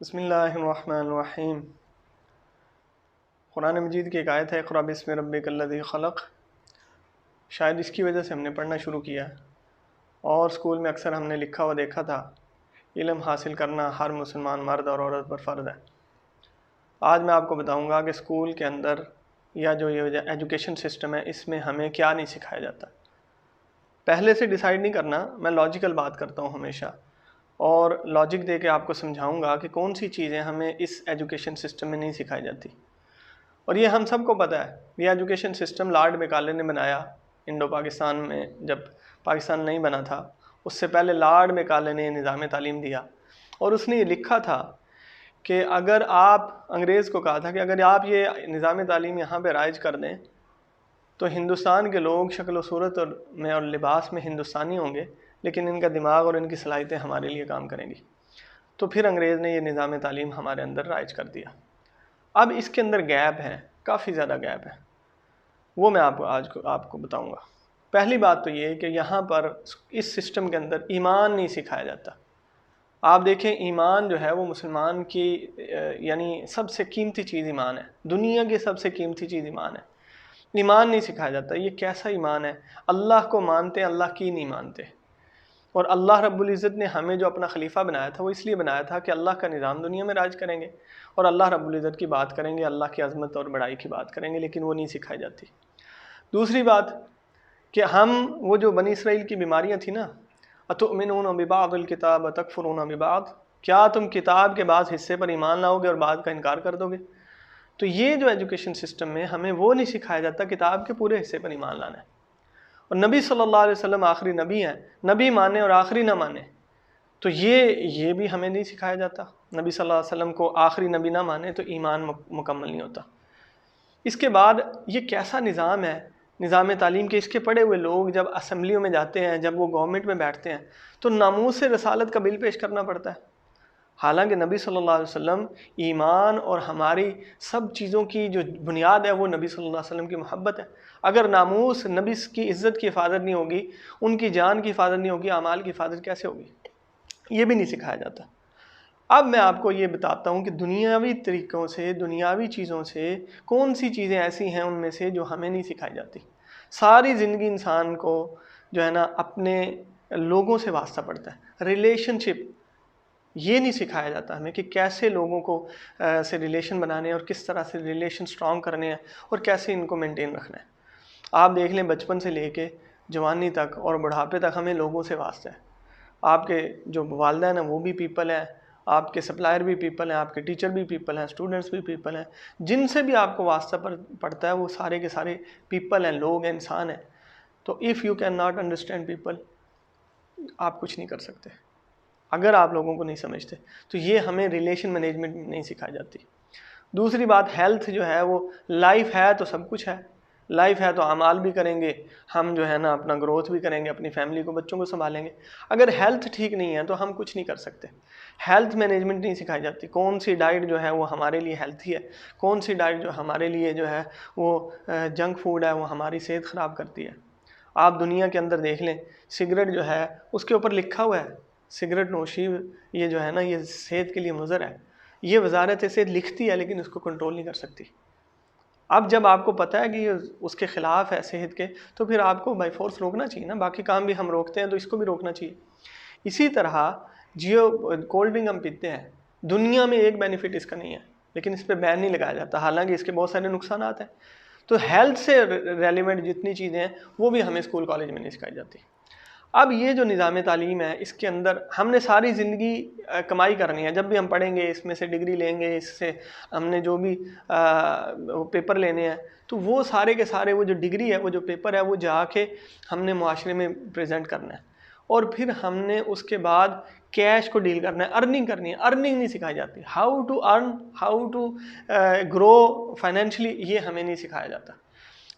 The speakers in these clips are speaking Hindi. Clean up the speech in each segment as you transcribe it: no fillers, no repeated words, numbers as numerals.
बिस्मिल्लाहिर्रहमानिर्रहीम। कुरान मजीद की एक आयत है, इक़रा बिस्मि रब्बिकल्लज़ी ख़लक़। शायद इसकी वजह से हमने पढ़ना शुरू किया और स्कूल में अक्सर हमने लिखा हुआ देखा था, इल्म हासिल करना हर मुसलमान मर्द और औरत पर फ़र्ज़ है। आज मैं आपको बताऊंगा कि स्कूल के अंदर या जो ये एजुकेशन सिस्टम है इसमें हमें क्या नहीं सिखाया जाता। पहले से डिसाइड नहीं करना, मैं लॉजिकल बात करता हूँ हमेशा, और लॉजिक दे के आपको समझाऊंगा कि कौन सी चीज़ें हमें इस एजुकेशन सिस्टम में नहीं सिखाई जाती। और ये हम सबको पता है, ये एजुकेशन सिस्टम लॉर्ड मैकाले ने बनाया इंडो पाकिस्तान में। जब पाकिस्तान नहीं बना था उससे पहले लॉर्ड मैकाले ने निज़ाम तालीम दिया और उसने ये लिखा था कि अगर आप, अंग्रेज़ को कहा था कि अगर आप ये निज़ाम तालीम यहाँ पे राइज कर दें तो हिंदुस्तान के लोग शक्ल सूरत और लिबास में हिंदुस्तानी होंगे, लेकिन इनका दिमाग और इनकी सलाहियतें हमारे लिए काम करेंगी। तो फिर अंग्रेज़ ने ये निज़ाम तालीम हमारे अंदर राइज कर दिया। अब इसके अंदर गैप है, काफ़ी ज़्यादा गैप है, वो मैं आपको बताऊंगा। पहली बात तो ये कि यहाँ पर इस सिस्टम के अंदर ईमान नहीं सिखाया जाता। आप देखें, ईमान जो है वो मुसलमान की यानी सबसे कीमती चीज़ ईमान है, दुनिया की सबसे कीमती चीज़ ईमान है। ईमान नहीं सिखाया जाता। ये कैसा ईमान है? अल्लाह को मानते हैं, अल्लाह की नहीं मानते। और अल्लाह रब्बुल इज़्ज़त ने हमें जो अपना खलीफा बनाया था वो इसलिए बनाया था कि अल्लाह का निज़ाम दुनिया में राज करेंगे और अल्लाह रब्बुल इज़्ज़त की बात करेंगे, अल्लाह की अज़मत और बड़ाई की बात करेंगे, लेकिन वो नहीं सिखाई जाती। दूसरी बात कि हम वो जो बनी इसराइल की बीमारियाँ थी ना, अतुमिनून बिबादिल किताब तकफुरून बिबाद, क्या तुम किताब के बाद हिस्से पर ईमान लाओगे और बाद का इनकार कर दोगे? तो ये जो एजुकेशन सिस्टम में हमें वो नहीं सिखाया जाता, किताब के पूरे हिस्से पर ईमान लाना है। और नबी सल्लल्लाहु अलैहि वसल्लम आखिरी नबी हैं, नबी माने और आखिरी ना माने, तो ये भी हमें नहीं सिखाया जाता। नबी सल्लल्लाहु अलैहि वसल्लम को आखिरी नबी ना माने तो ईमान मुकम्मल नहीं होता। इसके बाद ये कैसा निज़ाम है, निज़ाम तालीम के इसके पढ़े हुए लोग जब असम्बलियों में जाते हैं, जब वो गवर्नमेंट में बैठते हैं तो नामूस से रसालत का बिल पेश करना पड़ता है। हालांकि नबी सल्लल्लाहु अलैहि वसल्लम, ईमान और हमारी सब चीज़ों की जो बुनियाद है वो नबी सल्लल्लाहु अलैहि वसल्लम की मोहब्बत है। अगर नामूस, नबी की इज़्ज़त की हिफाजत नहीं होगी, उनकी जान की हिफाजत नहीं होगी, अमाल की हिफाजत कैसे होगी? ये भी नहीं सिखाया जाता। अब मैं आपको ये बताता हूँ कि दुनियावी तरीक़ों से, दुनियावी चीज़ों से कौन सी चीज़ें ऐसी हैं उनमें से जो हमें नहीं सिखाई जाती। सारी ज़िंदगी इंसान को जो है ना अपने लोगों से वास्ता पड़ता है, रिलेशनशिप, ये नहीं सिखाया जाता हमें कि कैसे लोगों को से रिलेशन बनाने हैं और किस तरह से रिलेशन स्ट्रॉन्ग करने हैं और कैसे इनको मेंटेन रखना है। आप देख लें, बचपन से लेके जवानी तक और बुढ़ापे तक हमें लोगों से वास्ता है। आपके जो वालिदैन हैं वो भी पीपल हैं, आपके सप्लायर भी पीपल हैं, आपके टीचर भी पीपल हैं, स्टूडेंट्स भी पीपल हैं, जिनसे भी आपको वास्ता पड़ता है वो सारे के सारे पीपल हैं, लोग हैं, इंसान हैं। तो if you can not understand people, आप कुछ नहीं कर सकते अगर आप लोगों को नहीं समझते। तो ये हमें रिलेशन मैनेजमेंट नहीं सिखाई जाती। दूसरी बात, हेल्थ जो है वो, लाइफ है तो सब कुछ है, लाइफ है तो अमाल भी करेंगे हम, जो है ना अपना ग्रोथ भी करेंगे, अपनी फैमिली को, बच्चों को संभालेंगे। अगर हेल्थ ठीक नहीं है तो हम कुछ नहीं कर सकते। हेल्थ मैनेजमेंट नहीं सिखाई जाती। कौन सी डाइट जो है वो हमारे लिए हेल्थी है, कौन सी डाइट जो हमारे लिए जो है वो जंक फूड है, वो हमारी सेहत ख़राब करती है। आप दुनिया के अंदर देख लें, सिगरेट जो है उसके ऊपर लिखा हुआ है सिगरेट नोशी ये जो है ना ये सेहत के लिए मुज़र है। ये वजारत सेहत लिखती है लेकिन उसको कंट्रोल नहीं कर सकती। अब जब आपको पता है कि ये उसके ख़िलाफ़ है सेहत के, तो फिर आपको बाई फोर्स रोकना चाहिए ना। बाकी काम भी हम रोकते हैं तो इसको भी रोकना चाहिए। इसी तरह जियो कोल्ड ड्रिंक हम पीते हैं, दुनिया में एक बेनिफिट इसका नहीं है, लेकिन इस पर बैन नहीं लगाया जाता, हालांकि इसके बहुत सारे नुकसान हैं। तो हेल्थ से रेलिवेंट जितनी चीज़ें हैं वो भी हमें स्कूल कॉलेज में नहीं सिखाई जाती। अब ये जो निज़ाम तालीम है इसके अंदर हमने सारी ज़िंदगी कमाई करनी है। जब भी हम पढ़ेंगे, इसमें से डिग्री लेंगे, इससे हमने जो भी पेपर लेने हैं, तो वो सारे के सारे, वो जो डिग्री है, वो जो पेपर है, वो जाके हमने मुआशरे में प्रेजेंट करना है और फिर हमने उसके बाद कैश को डील करना है, अर्निंग करनी है। अर्निंग नहीं सिखाई जाती, how to earn, how to grow financially, ये हमें नहीं सिखाया जाता।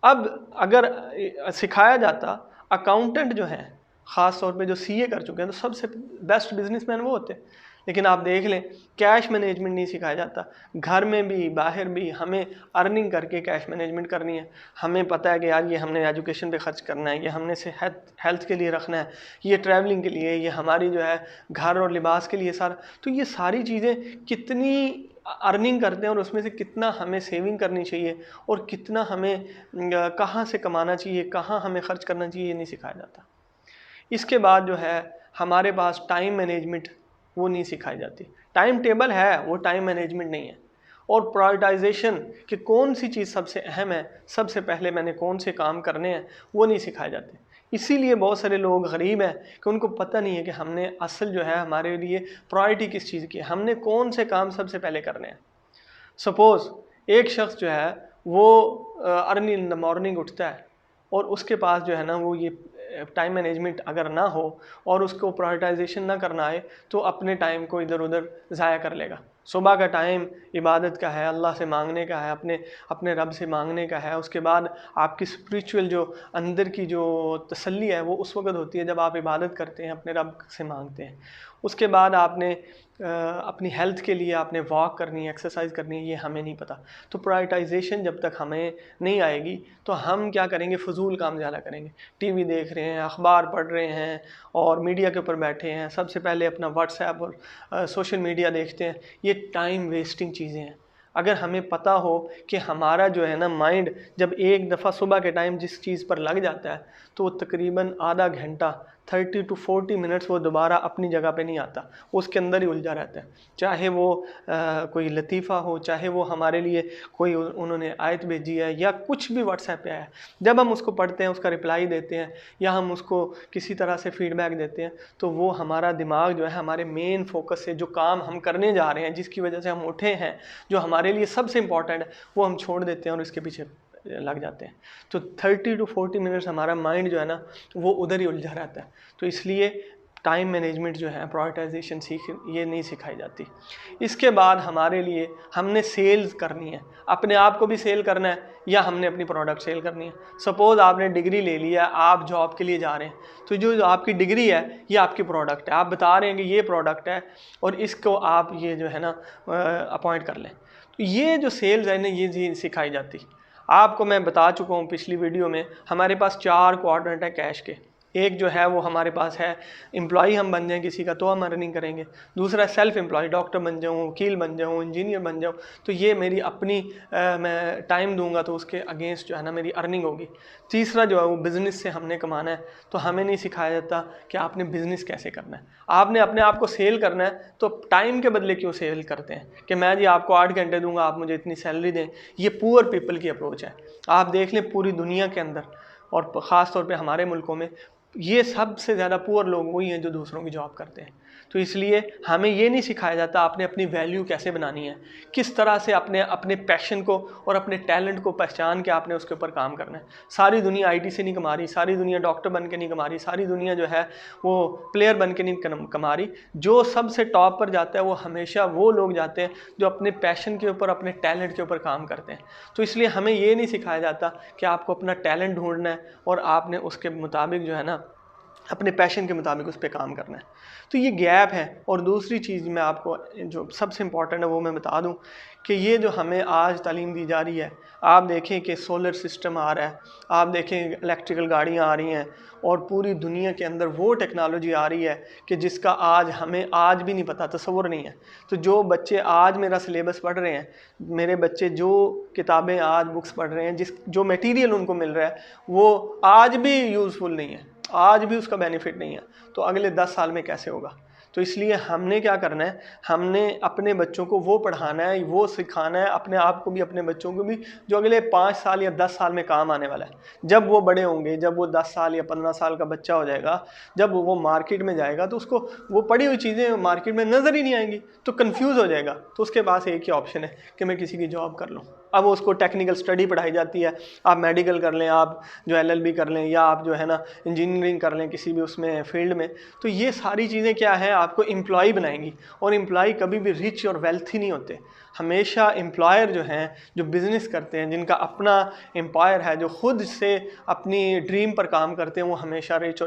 अब अगर सिखाया जाता, अकाउंटेंट जो हैं ख़ास तौर पे जो सीए कर चुके हैं, तो सबसे बेस्ट बिजनेसमैन वो होते हैं। लेकिन आप देख लें कैश मैनेजमेंट नहीं सिखाया जाता। घर में भी बाहर भी हमें अर्निंग करके कैश मैनेजमेंट करनी है। हमें पता है कि यार ये हमने एजुकेशन पे खर्च करना है, ये हमने से हेल्थ के लिए रखना है, ये ट्रैवलिंग के लिए, ये हमारी जो है घर और लिबास के लिए सारा। तो ये सारी चीज़ें कितनी अर्निंग करते हैं और उसमें से कितना हमें सेविंग करनी चाहिए और कितना हमें कहाँ से कमाना चाहिए, कहाँ हमें खर्च करना चाहिए, ये नहीं सिखाया जाता। इसके बाद जो है हमारे पास टाइम मैनेजमेंट वो नहीं सिखाई जाती। टाइम टेबल है, वो टाइम मैनेजमेंट नहीं है। और प्रायोरिटाइजेशन कि कौन सी चीज़ सबसे अहम है, सबसे पहले मैंने कौन से काम करने हैं, वो नहीं सिखाए जाते। इसीलिए बहुत सारे लोग गरीब हैं कि उनको पता नहीं है कि हमने असल जो है हमारे लिए प्रायोरिटी किस चीज़ की है, हमने कौन से काम सबसे पहले करने हैं। सपोज़ एक शख्स जो है वो अर्ली इन द मॉर्निंग उठता है और उसके पास जो है ना वो ये टाइम मैनेजमेंट अगर ना हो और उसको प्रायोरिटाइजेशन ना करना आए तो अपने टाइम को इधर उधर ज़ाया कर लेगा। सुबह का टाइम इबादत का है, अल्लाह से मांगने का है, अपने रब से मांगने का है। उसके बाद आपकी स्पिरिचुअल जो अंदर की जो तसल्ली है वो उस वक्त होती है जब आप इबादत करते हैं, अपने रब से मांगते हैं। उसके बाद आपने अपनी हेल्थ के लिए आपने वॉक करनी है, एक्सरसाइज करनी है, ये हमें नहीं पता। तो प्रायोरिटाइजेशन जब तक हमें नहीं आएगी तो हम क्या करेंगे, फजूल काम ज़्यादा करेंगे। टीवी देख रहे हैं, अखबार पढ़ रहे हैं और मीडिया के ऊपर बैठे हैं, सबसे पहले अपना व्हाट्सएप और सोशल मीडिया देखते हैं। ये टाइम वेस्टिंग चीज़ें हैं। अगर हमें पता हो कि हमारा जो है ना माइंड जब एक दफ़ा सुबह के टाइम जिस चीज़ पर लग जाता है तो वो तकरीबन आधा घंटा 30 to 40 मिनट्स वो दोबारा अपनी जगह पे नहीं आता, उसके अंदर ही उलझा रहता है। चाहे वो कोई लतीफ़ा हो, चाहे वो हमारे लिए कोई उन्होंने आयत भेजी है या कुछ भी व्हाट्सएप पे आया है, जब हम उसको पढ़ते हैं, उसका रिप्लाई देते हैं या हम उसको किसी तरह से फीडबैक देते हैं तो वो हमारा दिमाग जो है हमारे मेन फोकस से जो काम हम करने जा रहे हैं, जिसकी वजह से हम उठे हैं, जो हमारे लिए सबसे इम्पॉर्टेंट है, वो हम छोड़ देते हैं और इसके पीछे लग जाते हैं। तो 30 to 40 मिनट्स हमारा माइंड जो है ना वो उधर ही उलझा रहता है। तो इसलिए टाइम मैनेजमेंट जो है, प्रायोरिटाइजेशन ये नहीं सिखाई जाती। इसके बाद हमारे लिए हमने सेल्स करनी है, अपने आप को भी सेल करना है या हमने अपनी प्रोडक्ट सेल करनी है। सपोज़ आपने डिग्री ले लिया, आप जॉब के लिए जा रहे हैं, तो जो आपकी डिग्री है ये आपकी प्रोडक्ट है। आप बता रहे हैं कि ये प्रोडक्ट है और इसको आप ये जो है ना अपॉइंट कर लें। तो ये जो सेल्स है ना ये चीज़ सिखाई जाती। आपको मैं बता चुका हूँ पिछली वीडियो में, हमारे पास 4 क्वाड्रेंट है कैश के। एक जो है वो हमारे पास है एम्प्लॉई हम बन जाएं किसी का तो हम अर्निंग करेंगे। दूसरा सेल्फ एम्प्लॉय, डॉक्टर बन जाऊँ, वकील बन जाऊँ, इंजीनियर बन जाऊँ, तो ये मेरी अपनी मैं टाइम दूंगा तो उसके अगेंस्ट जो है ना मेरी अर्निंग होगी। तीसरा जो है वो बिज़नेस से हमने कमाना है, तो हमें नहीं सिखाया जाता कि आपने बिज़नेस कैसे करना है। आपने अपने आप को सेल करना है तो टाइम के बदले क्यों सेल करते हैं कि मैं जी आपको 8 घंटे दूंगा, आप मुझे इतनी सैलरी दें। ये पुअर पीपल की अप्रोच है। आप देख लें पूरी दुनिया के अंदर और ख़ास तौर पे हमारे मुल्कों में ये सबसे ज़्यादा पुअर लोग वही हैं जो दूसरों की जॉब करते हैं। तो इसलिए हमें ये नहीं सिखाया जाता आपने अपनी वैल्यू कैसे बनानी है, किस तरह से अपने पैशन को और अपने टैलेंट को पहचान के आपने उसके ऊपर काम करना है। सारी दुनिया आईटी से नहीं कमा रही, सारी दुनिया डॉक्टर बन के नहीं कमा रही, सारी दुनिया जो है वो प्लेयर बन के नहीं कमा रही। जो सबसे टॉप पर जाता है वो हमेशा वो लोग जाते हैं जो अपने पैशन के ऊपर, अपने टैलेंट के ऊपर काम करते हैं। तो इसलिए हमें ये नहीं सिखाया जाता कि आपको अपना टैलेंट ढूंढना है और आपने उसके मुताबिक जो है ना अपने पैशन के मुताबिक उस पर काम करना है। तो ये गैप है। और दूसरी चीज़ मैं आपको जो सबसे इम्पॉर्टेंट है वो मैं बता दूं कि ये जो हमें आज तालीम दी जा रही है, आप देखें कि सोलर सिस्टम आ रहा है, आप देखें इलेक्ट्रिकल गाड़ियाँ आ रही हैं और पूरी दुनिया के अंदर वो टेक्नोलॉजी आ रही है कि जिसका आज हमें आज भी नहीं पता, तसव्वुर नहीं है। तो जो बच्चे आज मेरा सिलेबस पढ़ रहे हैं, मेरे बच्चे जो किताबें आज बुक्स पढ़ रहे हैं, जो मटेरियल उनको मिल रहा है वो आज भी यूज़फुल नहीं है, आज भी उसका बेनिफिट नहीं है, तो अगले 10 साल में कैसे होगा। तो इसलिए हमने क्या करना है, हमने अपने बच्चों को वो पढ़ाना है, वो सिखाना है, अपने आप को भी, अपने बच्चों को भी, जो अगले 5 साल या 10 साल में काम आने वाला है। जब वो बड़े होंगे, जब वो 10 साल या 15 साल का बच्चा हो जाएगा, जब वो मार्केट में जाएगा तो उसको वो पढ़ी हुई चीज़ें मार्केट में नज़र ही नहीं आएंगी, तो कन्फ्यूज़ हो जाएगा। तो उसके पास एक ही ऑप्शन है कि मैं किसी की जॉब कर लूँ। अब उसको टेक्निकल स्टडी पढ़ाई जाती है, आप मेडिकल कर लें, आप जो LLB कर लें, या आप जो है ना इंजीनियरिंग कर लें किसी भी उसमें फील्ड में। तो ये सारी चीज़ें क्या है, आपको एम्प्लॉय बनाएंगी। और एम्प्लॉय कभी भी रिच और वेल्थी नहीं होते। हमेशा एम्प्लॉयर जो हैं, जो बिज़नेस करते हैं, जिनका अपना एम्पायर है, जो खुद से अपनी ड्रीम पर काम करते हैं, वो हमेशा रिच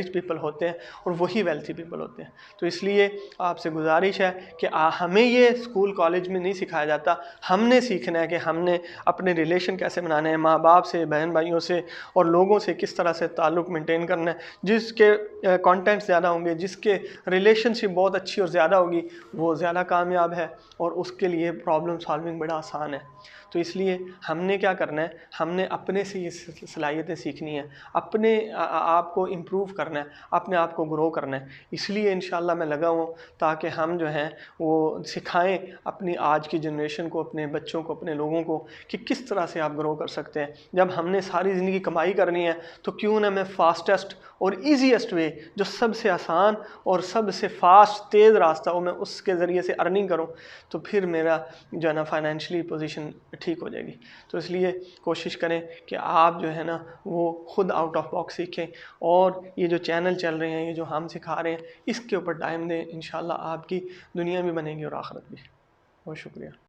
पीपल होते हैं और वही वेल्थी पीपल होते हैं। तो इसलिए आपसे गुजारिश है कि हमें ये स्कूल कॉलेज में नहीं सिखाया जाता, हमने सीखना है कि हमने अपने रिलेशन कैसे बनाने हैं, माँ बाप से, बहन भाइयों से और लोगों से किस तरह से ताल्लुक़ मेंटेन करना है। जिसके कंटेंट ज़्यादा होंगे, जिसके रिलेशनशिप बहुत अच्छी और ज़्यादा होगी, वो ज़्यादा कामयाब है और उसके लिए प्रॉब्लम सॉल्विंग बड़ा आसान है। तो इसलिए हमने क्या करना है, हमने अपने से ये सलाहियतें सीखनी है, अपने आप को इम्प्रूव करना है, अपने आप को ग्रो करना है। इसलिए इंशाल्लाह मैं लगा हूँ ताकि हम जो हैं वो सिखाएं अपनी आज की जनरेशन को, अपने बच्चों को, अपने लोगों को कि किस तरह से आप ग्रो कर सकते हैं। जब हमने सारी ज़िंदगी कमाई करनी है तो क्यों ना मैं फास्टेस्ट और ईजीएस्ट वे, जो सबसे आसान और सबसे फास्ट तेज़ रास्ता हो, मैं उसके ज़रिए से अर्निंग करूं, तो फिर मेरा जो है ना फाइनेंशियली पोजीशन ठीक हो जाएगी। तो इसलिए कोशिश करें कि आप जो है ना वो खुद आउट ऑफ बॉक्स सीखें और ये जो चैनल चल रहे हैं, ये जो हम सिखा रहे हैं, इसके ऊपर टाइम दें। इंशाल्लाह आपकी दुनिया भी बनेगी और आखिरत भी। बहुत शुक्रिया।